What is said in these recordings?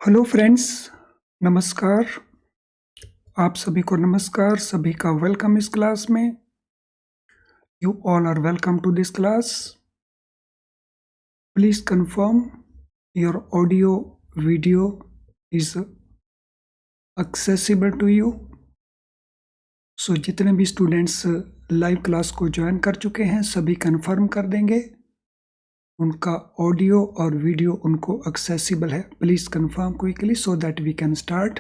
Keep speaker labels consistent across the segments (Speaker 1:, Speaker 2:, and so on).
Speaker 1: Hello friends, नमस्कार। आप सभी को नमस्कार, सभी का वेलकम इस क्लास में। You all are welcome to this class. Please confirm your audio video is accessible to you. So जितने भी स्टूडेंट्स लाइव क्लास को ज्वाइन कर चुके हैं सभी कंफर्म कर देंगे उनका ऑडियो और वीडियो उनको एक्सेसिबल है। Please confirm quickly so that we can start.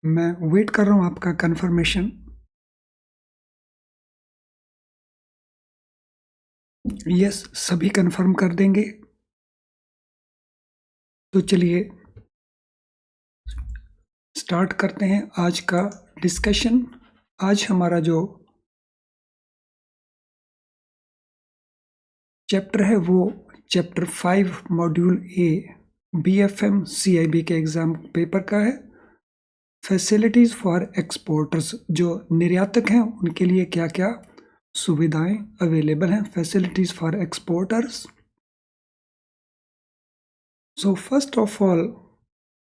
Speaker 1: मैं वेट कर रहा हूं आपका कंफर्मेशन। यस, सभी कंफर्म कर देंगे। तो चलिए स्टार्ट करते हैं आज का डिस्कशन। आज हमारा जो चैप्टर है वो chapter 5 module A BFM CIB के एग्जाम पेपर का है। फैसिलिटीज फॉर एक्सपोर्टर्स, जो निर्यातक हैं उनके लिए क्या क्या सुविधाएं अवेलेबल हैं। Facilities for exporters. So first of all,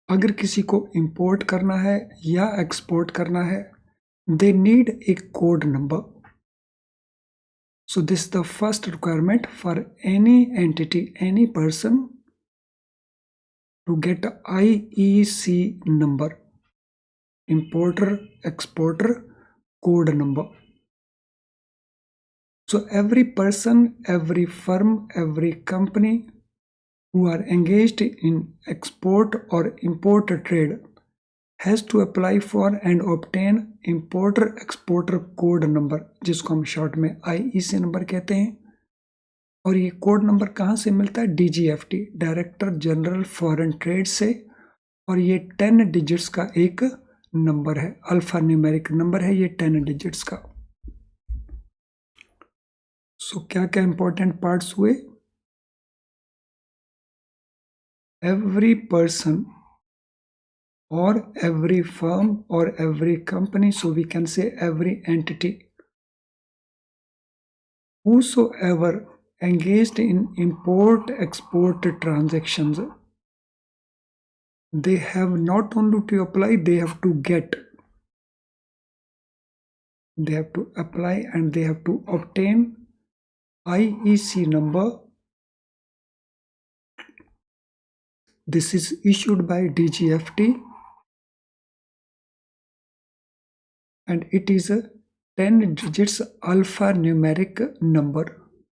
Speaker 1: अगर किसी को इंपोर्ट करना है या एक्सपोर्ट करना है, they need a code number. So this is the first requirement for any entity, any person to get IEC number, importer exporter code number. So every person, every firm, every company who are engaged in export or import trade has to apply for and obtain importer exporter code number, जिसको हम short में IEC number कहते हैं। और ये code number कहाँ से मिलता है? DGFT, director general foreign trade से। और ये 10 डिजिट्स का एक नंबर है, अल्फा न्यूमेरिक नंबर है ये 10 डिजिट्स का। सो क्या क्या इंपॉर्टेंट पार्ट्स हुए? Every person or every firm or every company, so we can say every entity, whosoever engaged in import export transactions, they have not only to apply, they have to get, they have to apply and they have to obtain IEC number. This is issued by DGFT and it is a 10 digits alphanumeric number.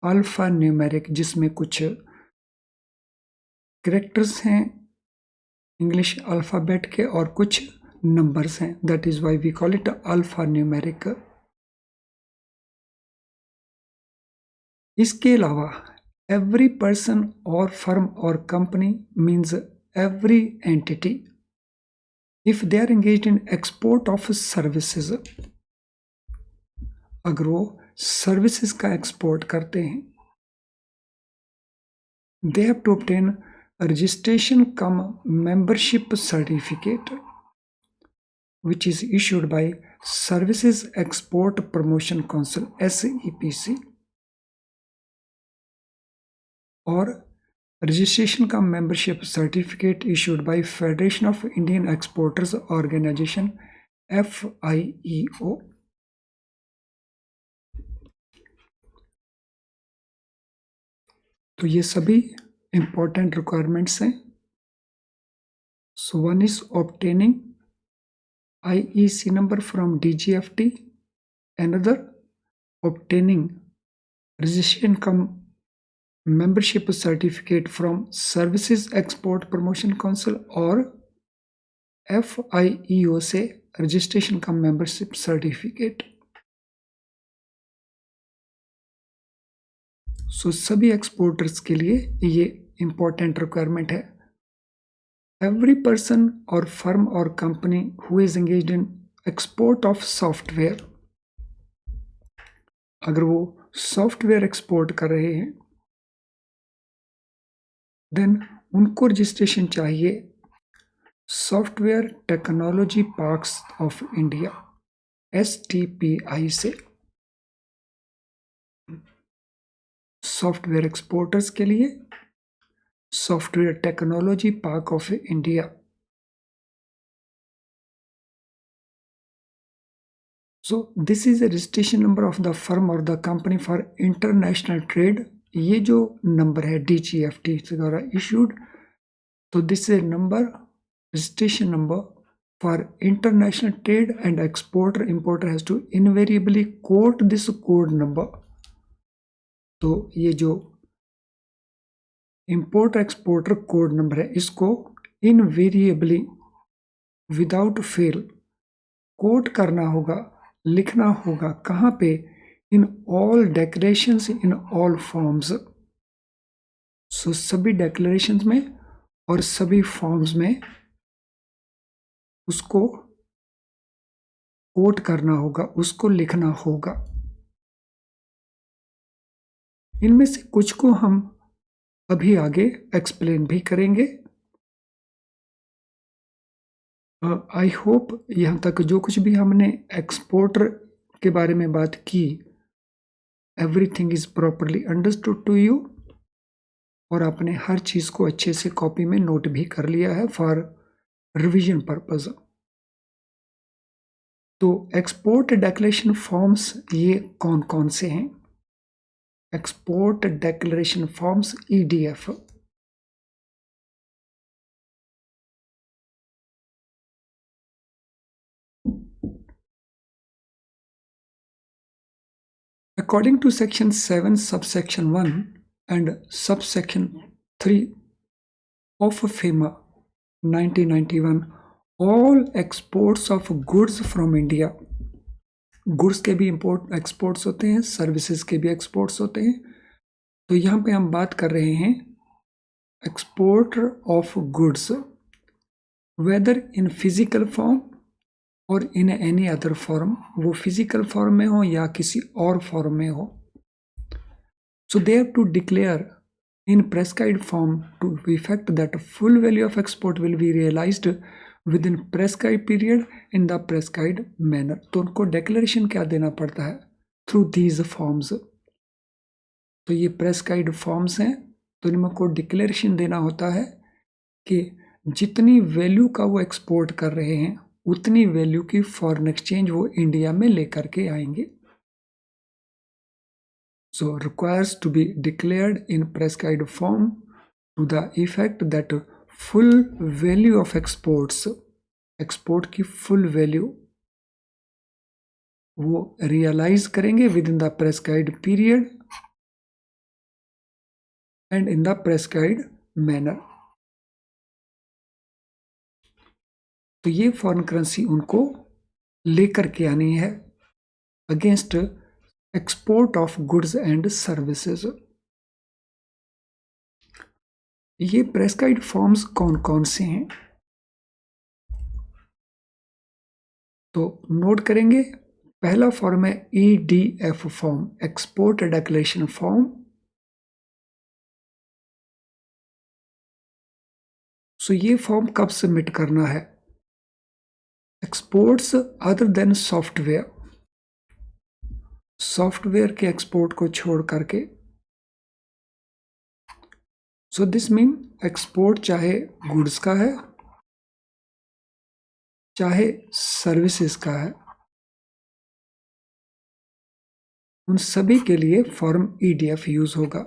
Speaker 1: Alphanumeric, जिसमें कुछ characters हैं English alphabet के और कुछ numbers हैं। That is why we call it alphanumeric. इसके अलावा every person और फर्म और company means every entity, if they are engaged in export of services, अगर वो सर्विसेज का एक्सपोर्ट करते हैं, they have to obtain a registration cum membership certificate which is issued by Services Export Promotion Council SEPC, or registration cum membership certificate issued by Federation of Indian Exporters Organization FIEO. तो ये सभी important requirements हैं। So one is obtaining IEC number from DGFT, another obtaining registration cum membership certificate from Services Export Promotion Council और FIEO से registration cum membership certificate। सो सभी exporters के लिए ये इंपॉर्टेंट रिक्वायरमेंट है। एवरी पर्सन और firm और company who is engaged in export of software, अगर वो सॉफ्टवेयर एक्सपोर्ट कर रहे हैं देन उनको रजिस्ट्रेशन चाहिए software technology parks of India STPI से। सॉफ्टवेयर एक्सपोर्टर्स के लिए Software Technology Park of India. So this is a registration number of the firm or the company for international trade. ये जो नंबर है DGFT द्वारा issued, तो this is a number, registration number for international trade, and exporter importer has to invariably quote this code number. तो ये जो importer exporter code number है इसको इनवेरिएबली विदाउट फेल कोट करना होगा, लिखना होगा कहाँ पे? In all declarations in all forms. So सभी डेक्लेरेशंस में और सभी फॉर्म्स में उसको कोट करना होगा, उसको लिखना होगा। इनमें से कुछ को हम अभी आगे एक्सप्लेन भी करेंगे। आई होप यहाँ तक जो कुछ भी हमने एक्सपोर्टर के बारे में बात की, everything is properly understood to you, और आपने हर चीज़ को अच्छे से कॉपी में नोट भी कर लिया है फॉर रिवीजन पर्पज। तो एक्सपोर्ट डेक्लेरेशन फॉर्म्स ये कौन कौन से हैं? Export declaration forms EDF। According to section 7 subsection 1 and subsection 3 of FEMA 1991, all exports of goods from India, goods के भी इंपोर्ट एक्सपोर्ट्स होते हैं, सर्विसेज के भी एक्सपोर्ट्स होते हैं। तो यहाँ पे हम बात कर रहे हैं export of goods, whether in physical form और इन एनी अदर फॉर्म, वो फिजिकल फॉर्म में हो या किसी और फॉर्म में हो। So they have to declare in prescribed form to effect that full value of export will be realized within prescribed period in the prescribed manner। तो उनको डेक्लेरेशन क्या देना पड़ता है? Through these forms। तो ये प्रेस्क्राइब्ड फॉर्म्स हैं, तो इनमें को डिक्लेरेशन देना होता है कि जितनी वैल्यू का वो एक्सपोर्ट कर रहे हैं उतनी वैल्यू की फॉरेन एक्सचेंज वो इंडिया में लेकर के आएंगे। So requires to be declared in prescribed form to the effect that full value of exports, export की full value वो realize करेंगे within the prescribed period and in the prescribed manner। तो ये फॉरेन करेंसी उनको लेकर के आनी है against export of goods and services. ये प्रेस्क्राइब्ड फॉर्म्स कौन कौन से हैं? तो नोट करेंगे, पहला फॉर्म है EDF form, export declaration form. So ये फॉर्म कब सबमिट करना है? Exports other than software, software के एक्सपोर्ट को छोड़ करके। सो दिस मीन एक्सपोर्ट चाहे गुड्स का है चाहे सर्विसेज का है, उन सभी के लिए फॉर्म EDF यूज होगा।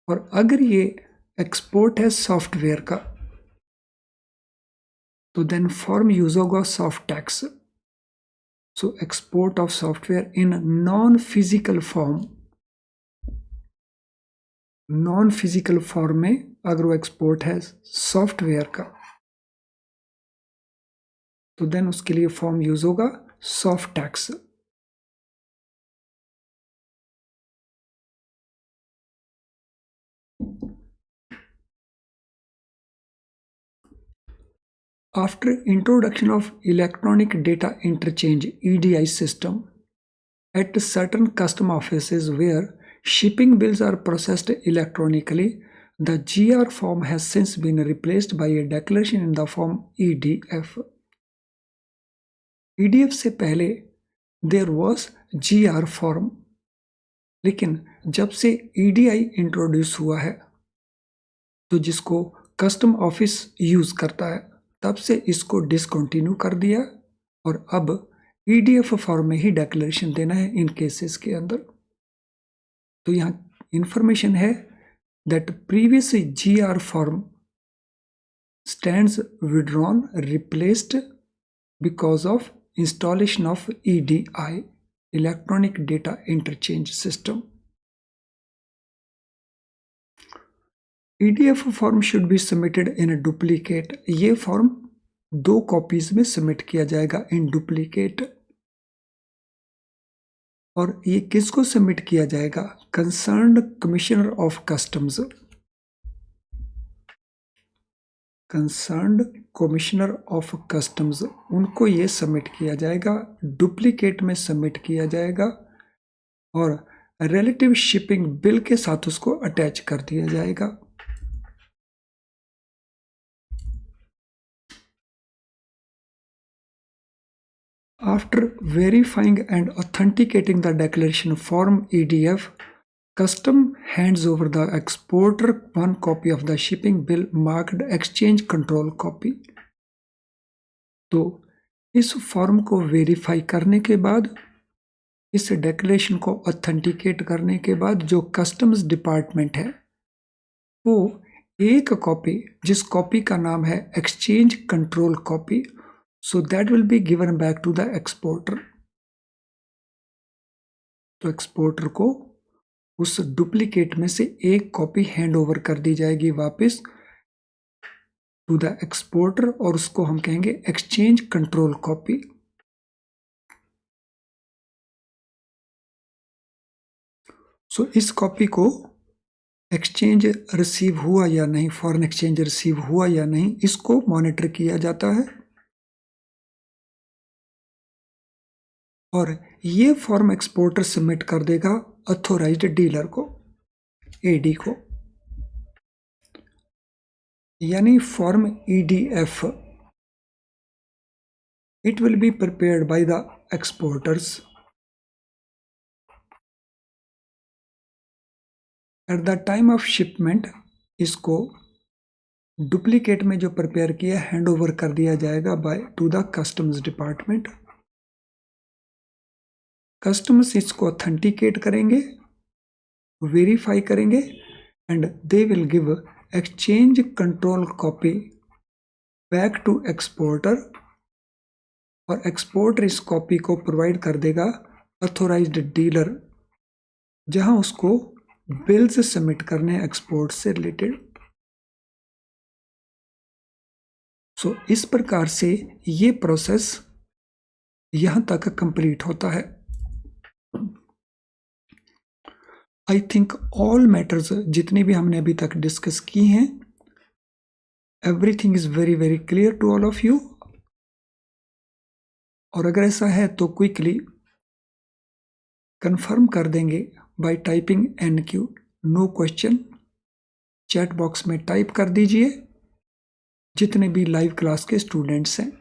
Speaker 1: और अगर ये एक्सपोर्ट है सॉफ्टवेयर का तो देन फॉर्म यूज होगा soft tax. So export of software in non physical form, non physical form में अगर वो एक्सपोर्ट है सॉफ्टवेयर का तो देन उसके लिए फॉर्म यूज होगा soft tax. After introduction of electronic data interchange EDI system at certain custom offices where shipping bills are processed electronically, the GR form has since been replaced by a declaration in the form EDF। EDF से पहले there was GR form। लेकिन जब से EDI introduce हुआ है, तो जिसको custom office use करता है, तब से इसको डिसकंटिन्यू कर दिया और अब EDF फॉर्म में ही डिक्लेरेशन देना है इन केसेस के अंदर। तो यहाँ इंफॉर्मेशन है that previous GR form stands withdrawn replaced because of installation of EDI, electronic data interchange system. EDF form should be submitted in duplicate. ये फॉर्म 2 कॉपीज में सबमिट किया जाएगा इन डुप्लीकेट। और ये किसको सबमिट किया जाएगा? Concerned commissioner of customs. Concerned commissioner of customs, उनको ये सबमिट किया जाएगा, डुप्लीकेट में सबमिट किया जाएगा और रिलेटिव शिपिंग बिल के साथ उसको अटैच कर दिया जाएगा। After verifying and authenticating the declaration form EDF, custom hands over the exporter one copy of the shipping bill marked exchange control copy. तो इस फॉर्म को वेरीफाई करने के बाद, इस डेक्लेरेशन को ऑथेंटिकेट करने के बाद जो कस्टम्स डिपार्टमेंट है वो एक कॉपी, जिस कॉपी का नाम है exchange control copy, so that will be given back to the exporter. तो एक्सपोर्टर को उस डुप्लीकेट में से एक कॉपी हैंड ओवर कर दी जाएगी वापस टू द एक्सपोर्टर और उसको हम कहेंगे एक्सचेंज कंट्रोल कॉपी। सो इस कॉपी को एक्सचेंज रिसीव हुआ या नहीं, फॉरेन एक्सचेंज रिसीव हुआ या नहीं, इसको मॉनिटर किया जाता है और ये फॉर्म एक्सपोर्टर सबमिट कर देगा अथॉराइज्ड डीलर को, AD को, यानी form EDF। It will be prepared by the exporters. At the time of shipment इसको डुप्लीकेट में जो प्रिपेयर किया हैंड ओवर कर दिया जाएगा by to the customs department. Customers इसको ऑथेंटिकेट करेंगे, वेरीफाई करेंगे and they will give exchange control copy back to exporter और एक्सपोर्टर इस कॉपी को प्रोवाइड कर देगा अथॉराइज्ड डीलर, जहां उसको बिल्स सबमिट करने एक्सपोर्ट से रिलेटेड। सो इस प्रकार से ये प्रोसेस यहां तक कंप्लीट होता है। आई थिंक ऑल मैटर्स जितने भी हमने अभी तक डिस्कस की हैं, everything is very very clear to all of you. और अगर ऐसा है तो क्विकली कंफर्म कर देंगे by typing NQ no question, chat box में टाइप कर दीजिए जितने भी लाइव क्लास के स्टूडेंट्स हैं।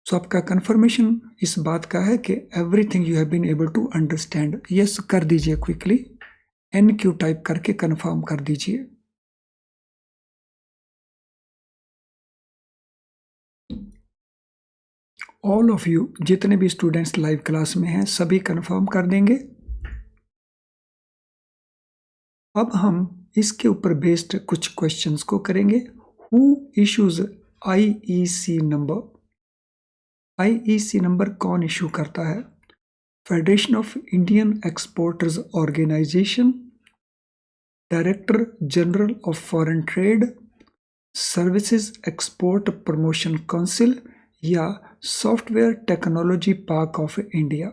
Speaker 1: सो आपका कंफर्मेशन इस बात का है कि everything you have been able to understand. Yes कर दीजिए क्विकली, NQ टाइप करके कंफर्म कर दीजिए। ऑल ऑफ यू जितने भी स्टूडेंट्स लाइव क्लास में हैं सभी कंफर्म कर देंगे। अब हम इसके ऊपर बेस्ड कुछ क्वेश्चंस को करेंगे। Who issues IEC number? IEC number कौन इशू करता है? Federation of Indian exporters organisation, director general of foreign trade, services export promotion council या software technology park of India.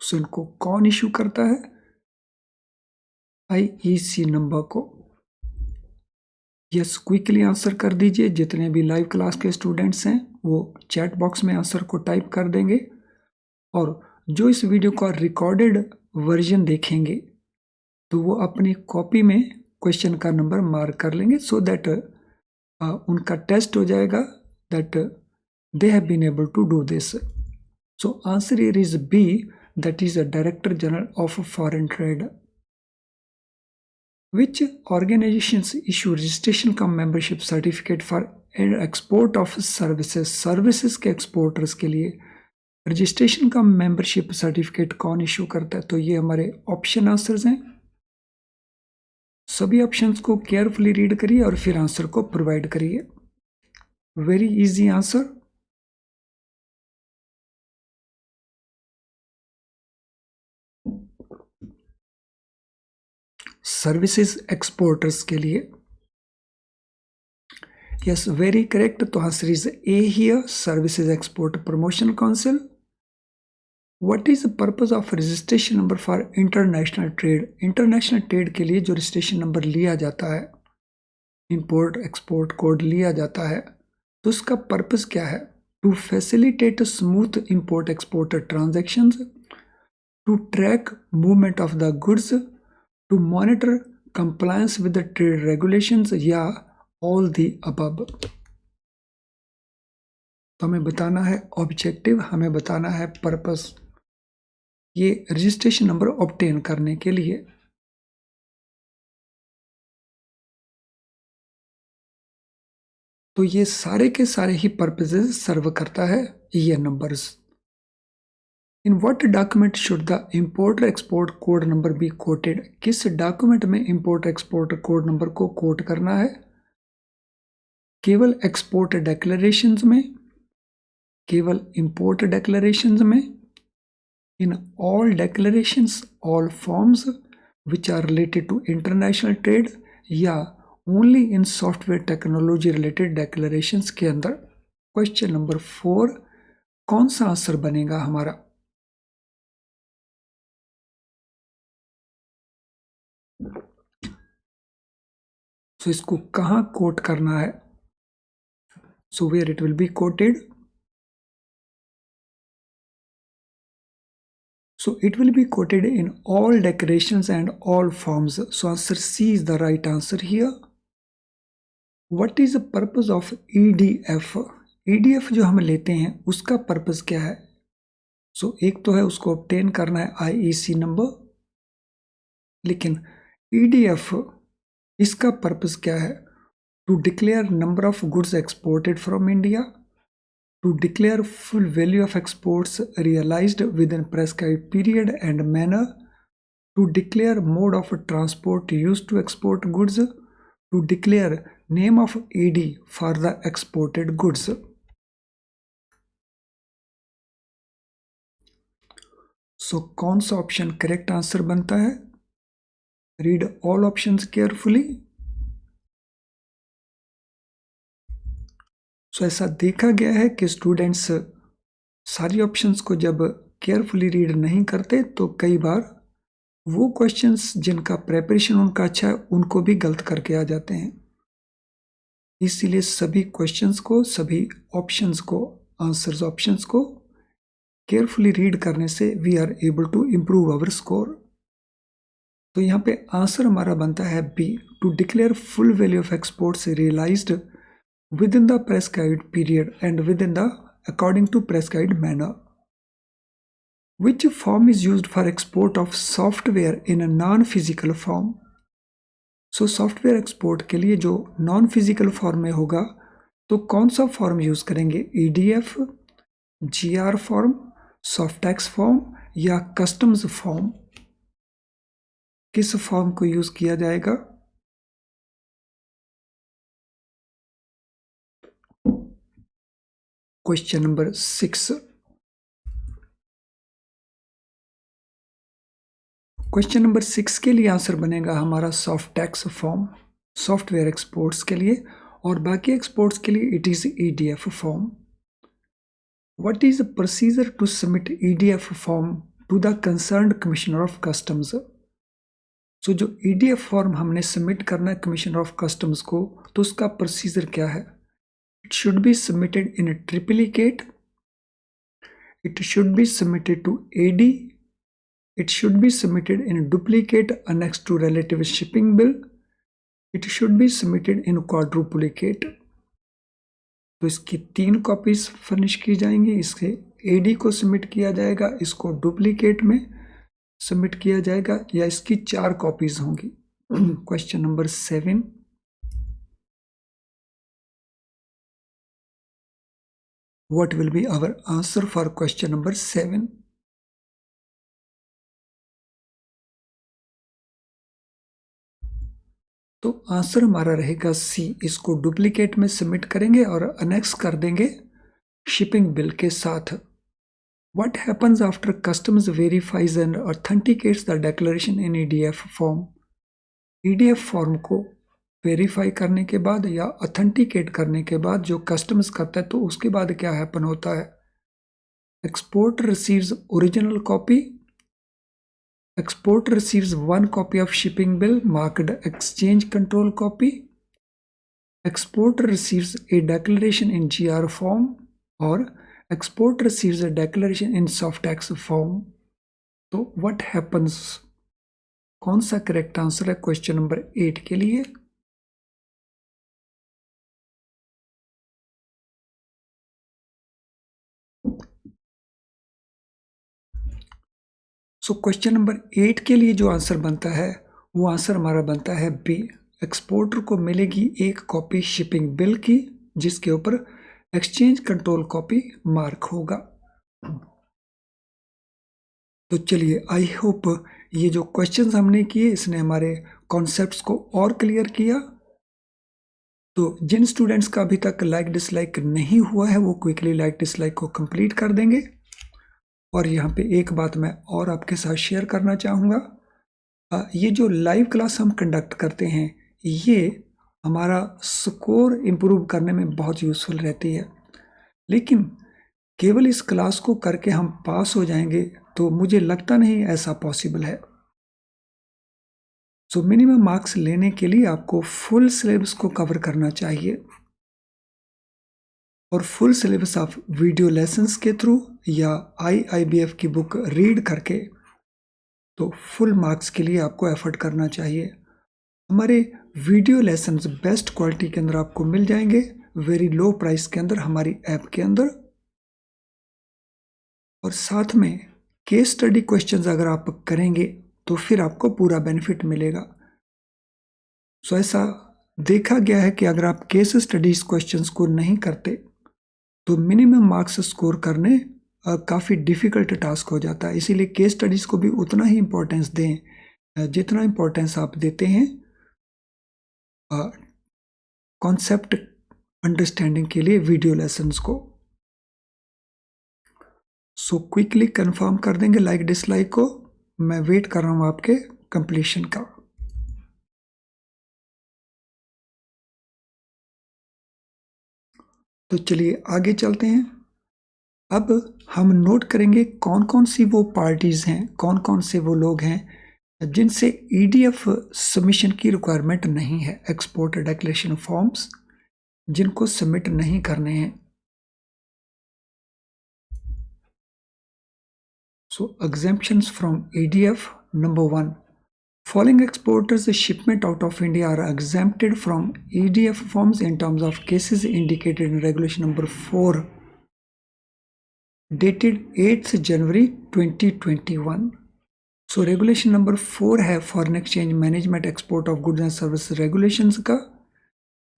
Speaker 1: So इनको कौन इशू करता है? IEC नंबर को। यस क्विकली आंसर कर दीजिए। जितने भी लाइव क्लास के स्टूडेंट्स हैं वो चैट बॉक्स में आंसर को टाइप कर देंगे और जो इस वीडियो का रिकॉर्डेड वर्जन देखेंगे तो वो अपनी कॉपी में क्वेश्चन का नंबर मार्क कर लेंगे सो दैट उनका टेस्ट हो जाएगा that they have been able to do this. So answer here is B, that is the Director General of Foreign Trade. Which organizations issue registration cum membership certificate for export of services? Services के exporters के लिए registration का membership certificate कौन issue करता है? तो ये हमारे ऑप्शन आंसर्स हैं। सभी ऑप्शंस को केयरफुली रीड करिए और फिर आंसर को प्रोवाइड करिए। Very easy answer. Services exporters के लिए। Yes, very correct. तो answer is a here, services export promotion council. What is the purpose of registration number for international trade? International trade के लिए जो रजिस्ट्रेशन नंबर लिया जाता है, इंपोर्ट एक्सपोर्ट कोड लिया जाता है, तो उसका पर्पस क्या है? To facilitate smooth import export transactions, to track movement of the goods, to monitor compliance with the trade regulations, या ऑल दी अबव। तो हमें बताना है ऑब्जेक्टिव, हमें बताना है पर्पस, ये रजिस्ट्रेशन नंबर ऑब्टेन करने के लिए। तो ये सारे के सारे ही पर्पसेस सर्व करता है ये numbers. In what document should the importer export code number be quoted? किस डॉक्यूमेंट में इंपोर्ट एक्सपोर्ट कोड नंबर को कोट करना है? केवल एक्सपोर्ट डिक्लेरेशंस में, केवल इंपोर्ट डिक्लेरेशंस में, in all declarations, all forms which are related to international trade, या only in software technology related declarations के अंदर? क्वेश्चन नंबर 4 कौन सा आंसर बनेगा हमारा? सो इसको कहां कोट करना है? So where it will be quoted? So it will be quoted in all declarations and all forms. So answer C is the right answer here. What is the purpose of EDF? EDF जो हम लेते हैं उसका purpose क्या है? So एक तो है उसको obtain करना है IEC नंबर, लेकिन EDF इसका पर्पस क्या है? To declare number of goods exported from India, to declare full value of exports realized within prescribed period and manner, to declare mode of transport used to export goods, to declare name of AD for the exported goods. So कौन सा option correct answer बनता है? Read all options carefully. So ऐसा देखा गया है कि students सारी ऑप्शंस को जब केयरफुली रीड नहीं करते तो कई बार वो क्वेश्चंस जिनका प्रेपरेशन उनका अच्छा है उनको भी गलत करके आ जाते हैं। इसीलिए सभी क्वेश्चंस को, सभी ऑप्शंस को, आंसर्स ऑप्शंस को केयरफुली रीड करने से we are able to improve our score. तो यहाँ पे आंसर हमारा बनता है B, to declare full value of exports realised within the prescribed period and within the according to prescribed manner. Which form is used for export of software in a non-physical form? So software export के लिए जो non-physical form में होगा तो कौन सा form use करेंगे? EDF, GR form, सॉफ्टैक्स form या कस्टम्स फॉर्म? किस फॉर्म को यूज किया जाएगा? Question number 6। क्वेश्चन नंबर 6 के लिए आंसर बनेगा हमारा सॉफ्टैक्स फॉर्म, सॉफ्टवेयर एक्सपोर्ट्स के लिए, और बाकी एक्सपोर्ट्स के लिए it is EDF form. What is the procedure to submit EDF form to the concerned commissioner of customs? So जो EDF फॉर्म हमने सबमिट करना है कमिश्नर ऑफ कस्टम्स को, तो उसका प्रोसीजर क्या है? It should be submitted in a triplicate. It should be submitted to AD. It should be submitted in a duplicate annexed to relative shipping bill. It should be submitted in quadruplicate. तो इसकी 3 copies furnish की जाएंगी, इसके AD को submit किया जाएगा, इसको duplicate में सबमिट किया जाएगा, या इसकी 4 कॉपीज होंगी। Question number 7, what will be our answer for question number 7? तो आंसर हमारा रहेगा C, इसको डुप्लीकेट में सबमिट करेंगे और अनेक्स कर देंगे शिपिंग बिल के साथ। What happens after customs verifies and authenticates the declaration in EDF form? EDF form को वेरीफाई करने के बाद या ऑथेंटिकेट करने के बाद जो कस्टम्स करता है, तो उसके बाद क्या हैपन होता है? Exporter receives original copy, exporter receives 1 copy of shipping bill marked exchange control copy, exporter receives a declaration in GR form, or exporter receives a declaration in soft-tax form. तो what happens? कौन सा correct answer है question number 8 के लिए? So question number 8 के लिए जो answer बनता है वो आंसर हमारा बनता है बी। एक्सपोर्टर को मिलेगी 1 कॉपी शिपिंग बिल की, जिसके ऊपर एक्सचेंज कंट्रोल कॉपी मार्क होगा। तो चलिए, आई होप ये जो क्वेश्चंस हमने किए इसने हमारे कॉन्सेप्ट्स को और क्लियर किया। तो जिन स्टूडेंट्स का अभी तक लाइक डिसलाइक नहीं हुआ है वो क्विकली लाइक डिसलाइक को कंप्लीट कर देंगे। और यहाँ पे एक बात मैं और आपके साथ शेयर करना चाहूँगा, ये जो लाइव क्लास हम कंडक्ट करते हैं ये हमारा स्कोर इम्प्रूव करने में बहुत यूज़फुल रहती है, लेकिन केवल इस क्लास को करके हम पास हो जाएंगे तो मुझे लगता नहीं ऐसा पॉसिबल है। सो मिनिमम मार्क्स लेने के लिए आपको फुल सिलेबस को कवर करना चाहिए, और फुल सिलेबस आप वीडियो लेसन्स के थ्रू या IIBF की बुक रीड करके तो फुल मार्क्स के लिए आपको एफर्ट करना चाहिए। हमारे वीडियो लेसन्स बेस्ट क्वालिटी के अंदर आपको मिल जाएंगे, वेरी लो प्राइस के अंदर हमारी ऐप के अंदर, और साथ में केस स्टडी क्वेश्चंस अगर आप करेंगे तो फिर आपको पूरा बेनिफिट मिलेगा। सो ऐसा देखा गया है कि अगर आप केस स्टडीज क्वेश्चंस को नहीं करते तो मिनिमम मार्क्स स्कोर करने काफ़ी डिफ़िकल्ट टास्क हो जाता है। इसीलिए केस स्टडीज़ को भी उतना ही इम्पोर्टेंस दें जितना इम्पोर्टेंस आप देते हैं कॉन्सेप्ट अंडरस्टैंडिंग के लिए वीडियो लेसन्स को। सो क्विकली कंफर्म कर देंगे लाइक डिसलाइक को। मैं वेट कर रहा हूँ आपके कंप्लीशन का। तो चलिए आगे चलते हैं। अब हम नोट करेंगे कौन कौन सी वो पार्टीज़ हैं, कौन कौन से वो लोग हैं जिनसे EDF सबमिशन की रिक्वायरमेंट नहीं है, एक्सपोर्ट डिक्लेरेशन फॉर्म्स जिनको सबमिट नहीं करने हैं। So exemptions from EDF, number 1, following exporters shipment out of India are exempted from EDF forms in terms of cases indicated in regulation number 4 dated 8th January 2021. So regulation number 4 है foreign exchange management export of goods and service regulations का,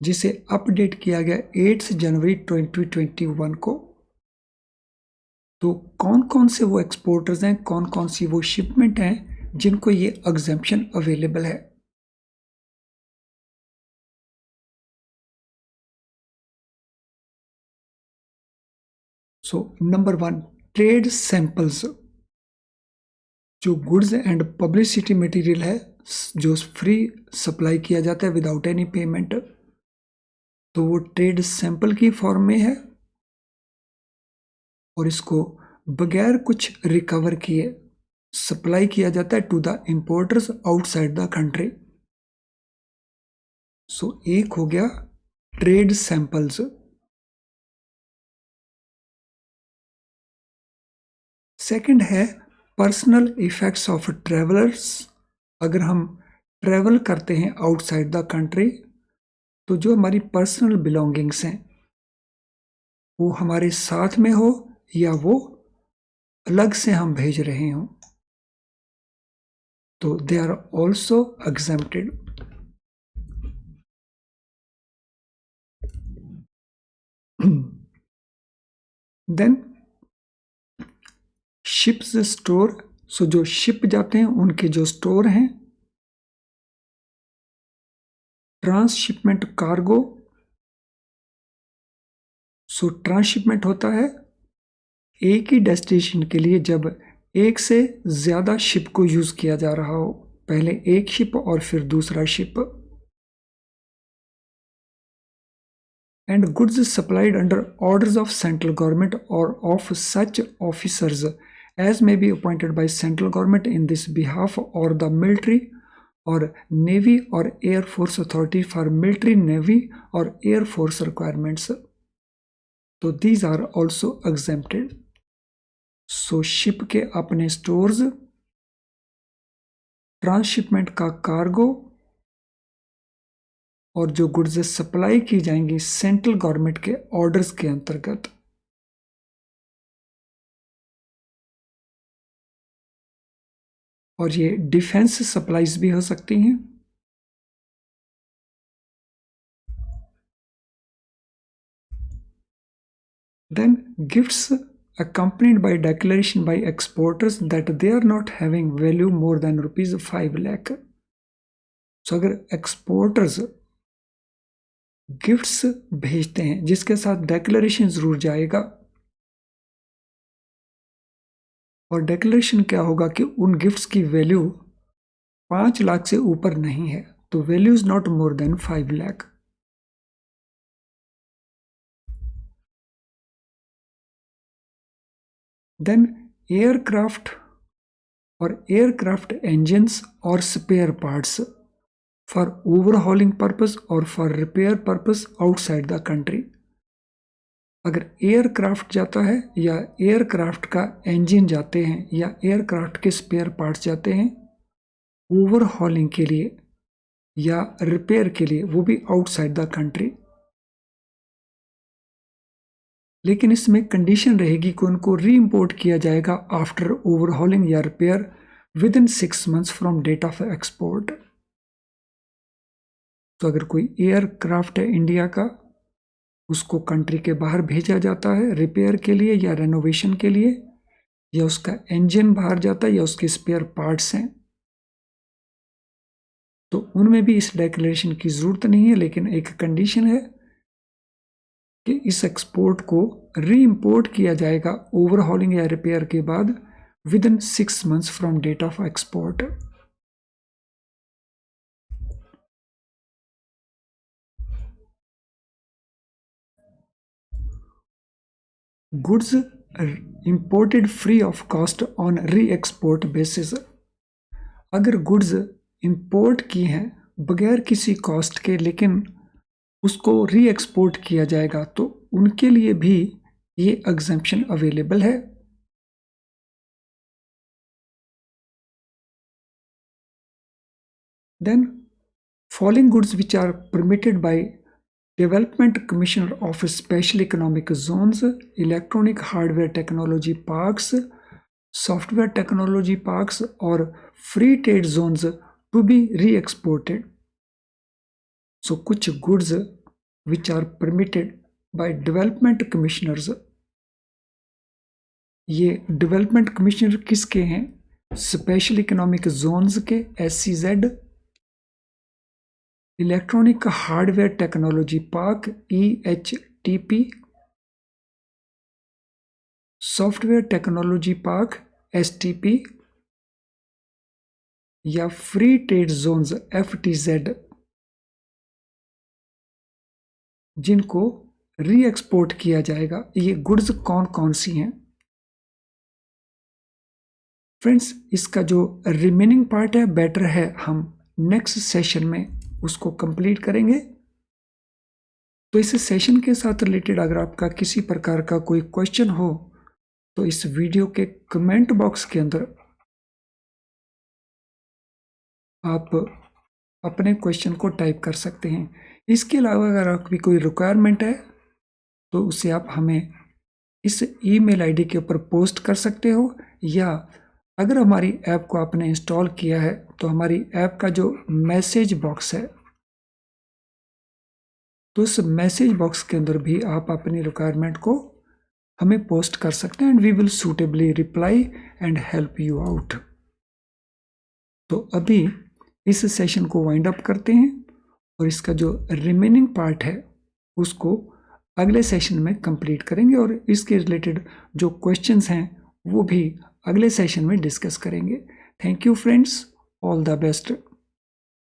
Speaker 1: जिसे update किया गया 8 जनवरी 2021 को। तो कौन कौन से वो एक्सपोर्टर्स हैं, कौन कौन सी वो शिपमेंट हैं जिनको ये एग्जेम्पशन अवेलेबल है। सो नंबर 1, ट्रेड सैंपल्स, जो गुड्स एंड पब्लिसिटी मटेरियल है जो फ्री सप्लाई किया जाता है विदाउट एनी पेमेंट, तो वो ट्रेड सैंपल की फॉर्म में है और इसको बगैर कुछ रिकवर किए सप्लाई किया जाता है to the importers outside the country. So एक हो गया ट्रेड सैंपल्स। सेकंड है पर्सनल इफेक्ट्स ऑफ ट्रेवलर्स। अगर हम ट्रेवल करते हैं आउटसाइड द कंट्री तो जो हमारी पर्सनल बिलोंगिंग्स हैं वो हमारे साथ में हो या वो अलग से हम भेज रहे हों, तो they are also exempted. Then ships store, so जो शिप जाते हैं उनके जो स्टोर हैं। ट्रांसशिपमेंट कार्गो, सो ट्रांसशिपमेंट होता है एक ही डेस्टिनेशन के लिए जब एक से ज्यादा शिप को यूज किया जा रहा हो, पहले एक शिप और फिर दूसरा ship. And goods supplied under orders of central government और of such officers as may be appointed by central government in this behalf or the military or navy or air force authority for military, navy or air force requirements. So these are also exempted. So ship के अपने stores, transshipment का cargo, और जो goods supply की जाएंगी central government के orders के अंतर्गत। और ये डिफेंस सप्लाईज भी हो सकती हैं। Then gifts accompanied by declaration by exporters that they are not having value more than ₹5 lakh. So अगर एक्सपोर्टर्स गिफ्ट्स भेजते हैं जिसके साथ डेक्लेरेशन जरूर जाएगा, और डेक्लेरेशन क्या होगा कि उन गिफ्ट्स की वैल्यू 5 लाख से ऊपर नहीं है, तो value is not more than 5 lakh. Then aircraft और एयरक्राफ्ट इंजन्स और spare parts for overhauling purpose और for repair purpose outside the country. अगर एयरक्राफ्ट जाता है या एयरक्राफ्ट का इंजन जाते हैं या एयरक्राफ्ट के स्पेयर पार्ट्स जाते हैं ओवरहॉलिंग के लिए या रिपेयर के लिए, वो भी आउटसाइड द कंट्री, लेकिन इसमें कंडीशन रहेगी कि उनको री इम्पोर्ट किया जाएगा आफ्टर ओवरहॉलिंग या repair within 6 months from date of export. तो अगर कोई एयरक्राफ्ट है इंडिया का, उसको कंट्री के बाहर भेजा जाता है रिपेयर के लिए या रेनोवेशन के लिए, या उसका इंजन बाहर जाता है या उसके स्पेयर पार्ट्स हैं, तो उनमें भी इस डेक्लेरेशन की जरूरत नहीं है, लेकिन एक कंडीशन है कि इस एक्सपोर्ट को री इम्पोर्ट किया जाएगा ओवरहॉलिंग या रिपेयर के बाद within 6 months from date of export. Goods imported free of cost on reexport basis. अगर गुड्स इंपोर्ट की हैं बगैर किसी कॉस्ट के लेकिन उसको री एक्सपोर्ट किया जाएगा, तो उनके लिए भी ये एग्जेम्पशन अवेलेबल है। Then following goods which are permitted by development commissioner of special economic zones, electronic hardware technology parks, software technology parks और free trade zones to be re exported. So कुछ goods which are permitted by development commissioners, ये development commissioner किसके हैं? Special economic zones के SEZ, electronic hardware technology park EHTP, software technology park STP, या free trade zones FTZ, जिनको री export किया जाएगा। ये गुड्स कौन कौन सी हैं फ्रेंड्स? इसका जो रिमेनिंग पार्ट है बेटर है हम नेक्स्ट सेशन में उसको कंप्लीट करेंगे। तो इस सेशन के साथ रिलेटेड अगर आपका किसी प्रकार का कोई क्वेश्चन हो तो इस वीडियो के कमेंट बॉक्स के अंदर आप अपने क्वेश्चन को टाइप कर सकते हैं। इसके अलावा अगर आपकी कोई रिक्वायरमेंट है तो उसे आप हमें इस ईमेल आईडी के ऊपर पोस्ट कर सकते हो, या अगर हमारी ऐप को आपने इंस्टॉल किया है तो हमारी ऐप का जो मैसेज बॉक्स है, तो उस मैसेज बॉक्स के अंदर भी आप अपनी रिक्वायरमेंट को हमें पोस्ट कर सकते हैं and we will suitably reply and help you out. तो अभी इस सेशन को वाइंड अप करते हैं और इसका जो रिमेनिंग पार्ट है उसको अगले सेशन में कंप्लीट करेंगे और इसके रिलेटेड जो क्वेश्चंस हैं वो भी अगले सेशन में डिस्कस करेंगे। Thank you friends, all the best.